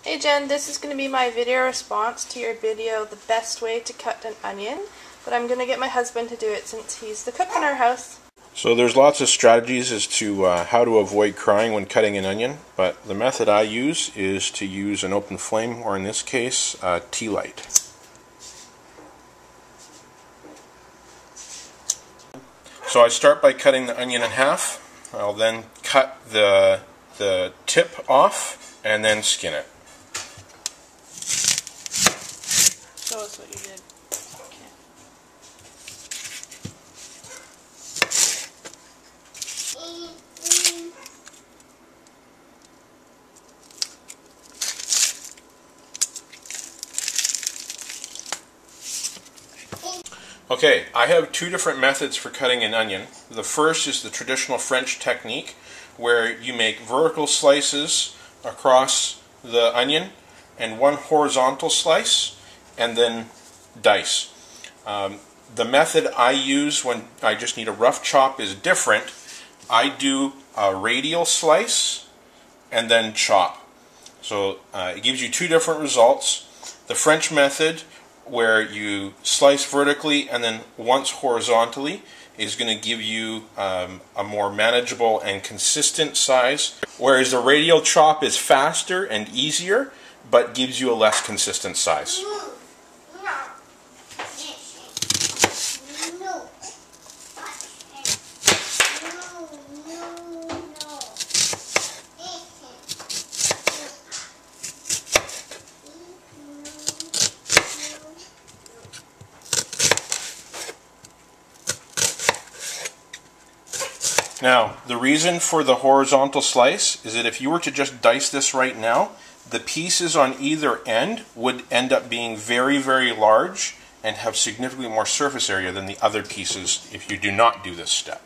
Hey Jen, this is going to be my video response to your video, the best way to cut an onion, but I'm going to get my husband to do it since he's the cook in our house. So there's lots of strategies as to how to avoid crying when cutting an onion, but the method I use is to use an open flame, or in this case, a tea light. So I start by cutting the onion in half. I'll then cut the tip off and then skin it. Show us what you did. Okay, I have two different methods for cutting an onion. The first is the traditional French technique, where you make vertical slices across the onion and one horizontal slice, and then dice. The method I use when I just need a rough chop is different. I do a radial slice and then chop. So it gives you two different results. The French method, where you slice vertically and then once horizontally, is going to give you a more manageable and consistent size, whereas the radial chop is faster and easier but gives you a less consistent size. Now, the reason for the horizontal slice is that if you were to just dice this right now, the pieces on either end would end up being very, very large and have significantly more surface area than the other pieces if you do not do this step.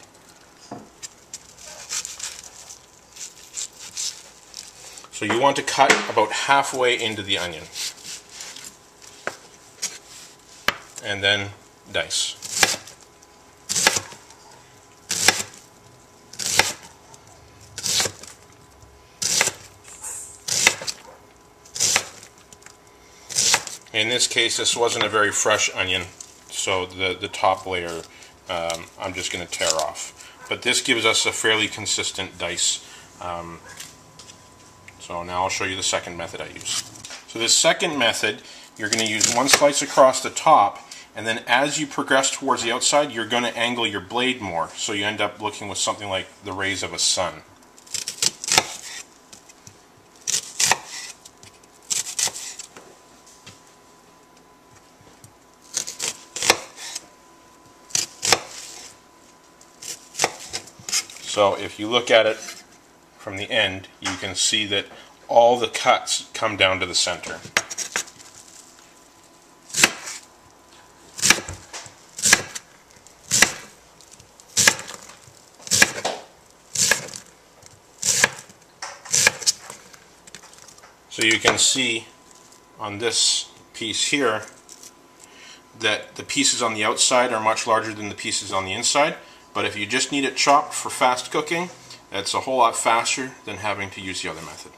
So you want to cut about halfway into the onion and then dice. In this case, this wasn't a very fresh onion, so the top layer I'm just going to tear off. But this gives us a fairly consistent dice. So now I'll show you the second method I use. So this second method, you're going to use one slice across the top, and then as you progress towards the outside, you're going to angle your blade more, so you end up looking with something like the rays of a sun. So if you look at it from the end, you can see that all the cuts come down to the center. So you can see on this piece here that the pieces on the outside are much larger than the pieces on the inside. But if you just need it chopped for fast cooking, it's a whole lot faster than having to use the other method.